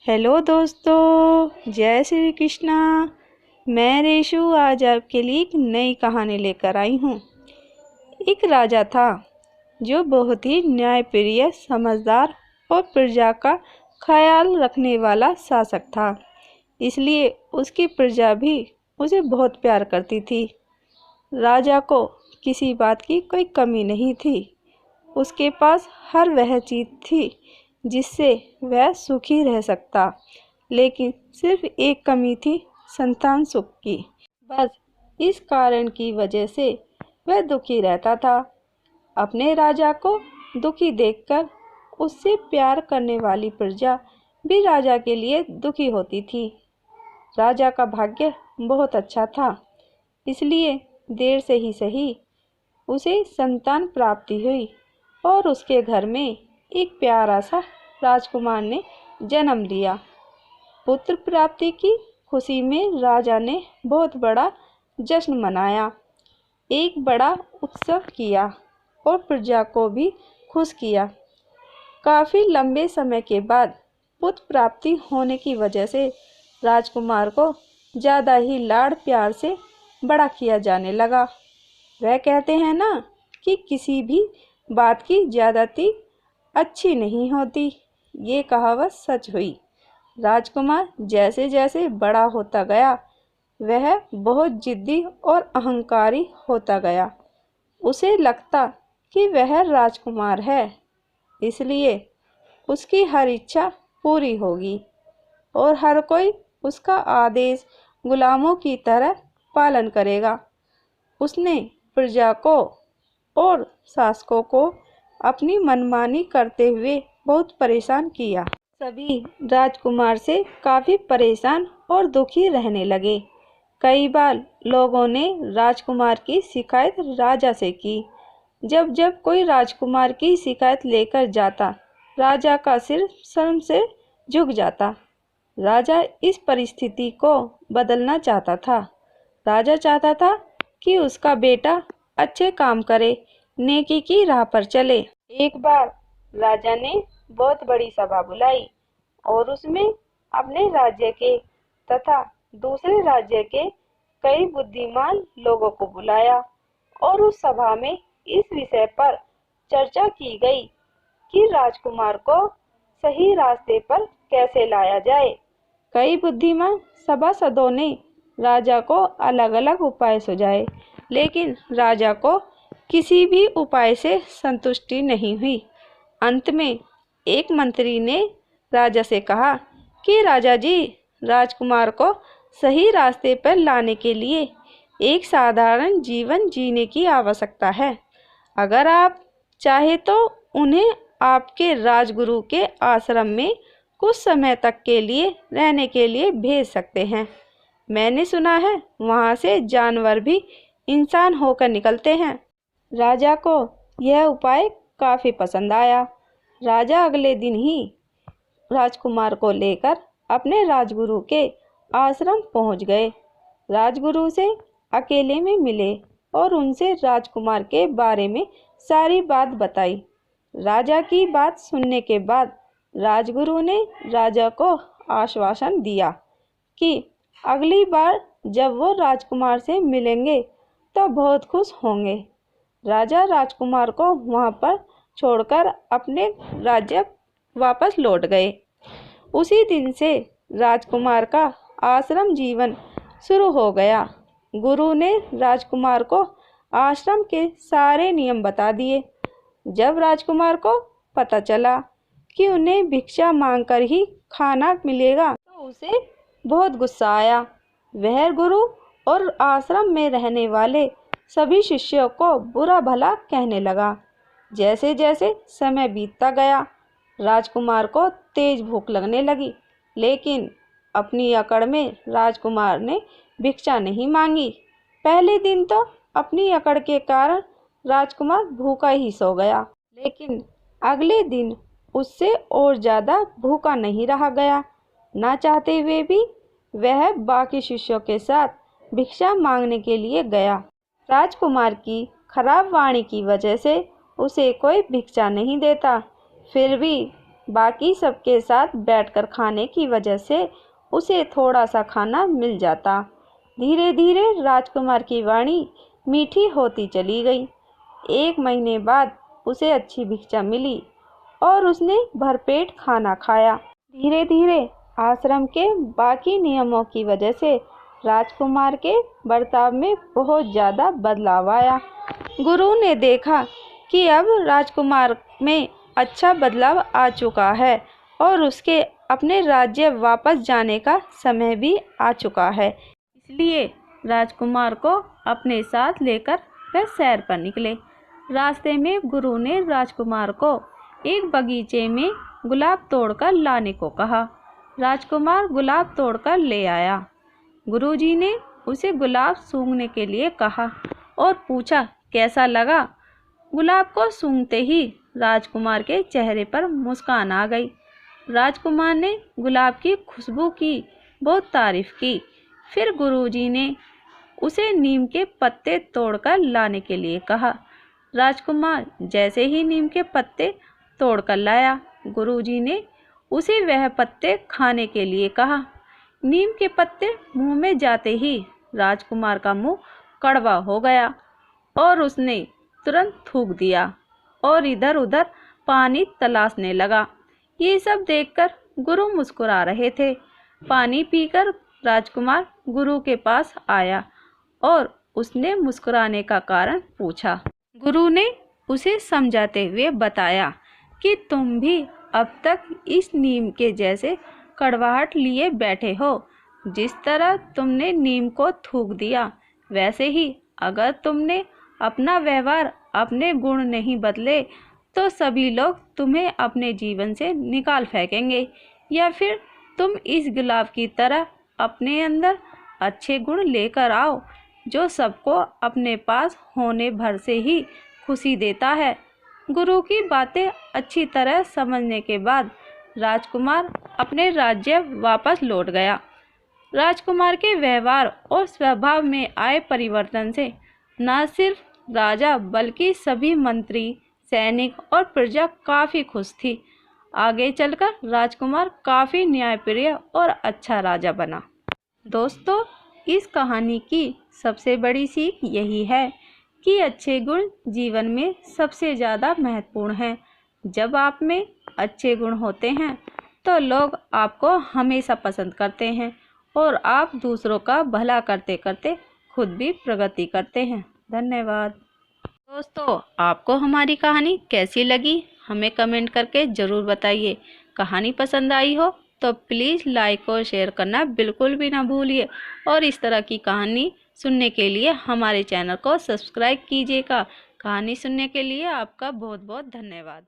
Hello दोस्तों, जय श्री कृष्णा। मैं रेशु आज आपके लिए एक नई कहानी लेकर आई हूँ। एक राजा था जो बहुत ही न्यायप्रिय, समझदार और प्रजा का ख्याल रखने वाला शासक था। इसलिए उसकी प्रजा भी उसे बहुत प्यार करती थी। राजा को किसी बात की कोई कमी नहीं थी। उसके पास हर वह चीज़ थी जिससे वह सुखी रह सकता, लेकिन सिर्फ एक कमी थी, संतान सुख की। बस इस कारण की वजह से वह दुखी रहता था। अपने राजा को दुखी देखकर उससे प्यार करने वाली प्रजा भी राजा के लिए दुखी होती थी। राजा का भाग्य बहुत अच्छा था, इसलिए देर से ही सही उसे संतान प्राप्ति हुई और उसके घर में एक प्यारा सा राजकुमार ने जन्म लिया। पुत्र प्राप्ति की खुशी में राजा ने बहुत बड़ा जश्न मनाया, एक बड़ा उत्सव किया और प्रजा को भी खुश किया। काफ़ी लंबे समय के बाद पुत्र प्राप्ति होने की वजह से राजकुमार को ज़्यादा ही लाड़ प्यार से बड़ा किया जाने लगा। वह कहते हैं ना कि किसी भी बात की ज़्यादती अच्छी नहीं होती। ये कहावत सच हुई। राजकुमार जैसे जैसे बड़ा होता गया, वह बहुत जिद्दी और अहंकारी होता गया। उसे लगता कि वह राजकुमार है, इसलिए उसकी हर इच्छा पूरी होगी और हर कोई उसका आदेश गुलामों की तरह पालन करेगा। उसने प्रजा को और शासकों को अपनी मनमानी करते हुए बहुत परेशान किया। सभी राजकुमार से काफ़ी परेशान और दुखी रहने लगे। कई बार लोगों ने राजकुमार की शिकायत राजा से की। जब जब कोई राजकुमार की शिकायत लेकर जाता, राजा का सिर शर्म से झुक जाता। राजा इस परिस्थिति को बदलना चाहता था। राजा चाहता था कि उसका बेटा अच्छे काम करे, नेकी की राह पर चले। एक बार राजा ने बहुत बड़ी सभा बुलाई और उसमें अपने राज्य के तथा दूसरे राज्य के कई बुद्धिमान लोगों को बुलाया और उस सभा में इस विषय पर चर्चा की गई कि राजकुमार को सही रास्ते पर कैसे लाया जाए। कई बुद्धिमान सभासदों ने राजा को अलग अलग उपाय सुझाए, लेकिन राजा को किसी भी उपाय से संतुष्टि नहीं हुई। अंत में एक मंत्री ने राजा से कहा कि राजा जी, राजकुमार को सही रास्ते पर लाने के लिए एक साधारण जीवन जीने की आवश्यकता है। अगर आप चाहे तो उन्हें आपके राजगुरु के आश्रम में कुछ समय तक के लिए रहने के लिए भेज सकते हैं। मैंने सुना है वहाँ से जानवर भी इंसान होकर निकलते हैं। राजा को यह उपाय काफ़ी पसंद आया। राजा अगले दिन ही राजकुमार को लेकर अपने राजगुरु के आश्रम पहुंच गए। राजगुरु से अकेले में मिले और उनसे राजकुमार के बारे में सारी बात बताई। राजा की बात सुनने के बाद राजगुरु ने राजा को आश्वासन दिया कि अगली बार जब वो राजकुमार से मिलेंगे तो बहुत खुश होंगे। राजा राजकुमार को वहाँ पर छोड़कर अपने राज्य वापस लौट गए। उसी दिन से राजकुमार का आश्रम जीवन शुरू हो गया। गुरु ने राजकुमार को आश्रम के सारे नियम बता दिए। जब राजकुमार को पता चला कि उन्हें भिक्षा मांगकर ही खाना मिलेगा, तो उसे बहुत गुस्सा आया। वह गुरु और आश्रम में रहने वाले सभी शिष्यों को बुरा भला कहने लगा। जैसे जैसे समय बीतता गया, राजकुमार को तेज भूख लगने लगी, लेकिन अपनी अकड़ में राजकुमार ने भिक्षा नहीं मांगी। पहले दिन तो अपनी अकड़ के कारण राजकुमार भूखा ही सो गया, लेकिन अगले दिन उससे और ज़्यादा भूखा नहीं रहा गया। ना चाहते हुए भी वह बाकी शिष्यों के साथ भिक्षा मांगने के लिए गया। राजकुमार की खराब वाणी की वजह से उसे कोई भिक्षा नहीं देता, फिर भी बाकी सबके साथ बैठकर खाने की वजह से उसे थोड़ा सा खाना मिल जाता। धीरे धीरे राजकुमार की वाणी मीठी होती चली गई। 1 महीने बाद उसे अच्छी भिक्षा मिली और उसने भरपेट खाना खाया। धीरे धीरे आश्रम के बाकी नियमों की वजह से राजकुमार के बर्ताव में बहुत ज़्यादा बदलाव आया। गुरु ने देखा कि अब राजकुमार में अच्छा बदलाव आ चुका है और उसके अपने राज्य वापस जाने का समय भी आ चुका है। इसलिए राजकुमार को अपने साथ लेकर वह सैर पर निकले। रास्ते में गुरु ने राजकुमार को एक बगीचे में गुलाब तोड़कर लाने को कहा। राजकुमार गुलाब तोड़कर ले आया। गुरुजी ने उसे गुलाब सूंघने के लिए कहा और पूछा कैसा लगा। गुलाब को सूंघते ही राजकुमार के चेहरे पर मुस्कान आ गई। राजकुमार ने गुलाब की खुशबू की बहुत तारीफ की। फिर गुरुजी ने उसे नीम के पत्ते तोड़कर लाने के लिए कहा। राजकुमार जैसे ही नीम के पत्ते तोड़कर लाया, गुरुजी ने उसे वह पत्ते खाने के लिए कहा। नीम के पत्ते मुंह में जाते ही राजकुमार का मुंह कड़वा हो गया और उसने तुरंत थूक दिया और इधर उधर पानी तलाशने लगा। ये सब देखकर गुरु मुस्कुरा रहे थे। पानी पीकर राजकुमार गुरु के पास आया और उसने मुस्कुराने का कारण पूछा। गुरु ने उसे समझाते हुए बताया कि तुम भी अब तक इस नीम के जैसे कड़वाहट लिए बैठे हो। जिस तरह तुमने नीम को थूक दिया, वैसे ही अगर तुमने अपना व्यवहार, अपने गुण नहीं बदले तो सभी लोग तुम्हें अपने जीवन से निकाल फेंकेंगे, या फिर तुम इस गुलाब की तरह अपने अंदर अच्छे गुण लेकर आओ जो सबको अपने पास होने भर से ही खुशी देता है। गुरु की बातें अच्छी तरह समझने के बाद राजकुमार अपने राज्य वापस लौट गया। राजकुमार के व्यवहार और स्वभाव में आए परिवर्तन से न सिर्फ राजा बल्कि सभी मंत्री, सैनिक और प्रजा काफ़ी खुश थी। आगे चलकर राजकुमार काफ़ी न्यायप्रिय और अच्छा राजा बना। दोस्तों, इस कहानी की सबसे बड़ी सीख यही है कि अच्छे गुण जीवन में सबसे ज़्यादा महत्वपूर्ण हैं। जब आप में अच्छे गुण होते हैं तो लोग आपको हमेशा पसंद करते हैं और आप दूसरों का भला करते करते खुद भी प्रगति करते हैं। धन्यवाद। दोस्तों, आपको हमारी कहानी कैसी लगी हमें कमेंट करके ज़रूर बताइए। कहानी पसंद आई हो तो प्लीज़ लाइक और शेयर करना बिल्कुल भी ना भूलिए और इस तरह की कहानी सुनने के लिए हमारे चैनल को सब्सक्राइब कीजिएगा। कहानी सुनने के लिए आपका बहुत बहुत धन्यवाद।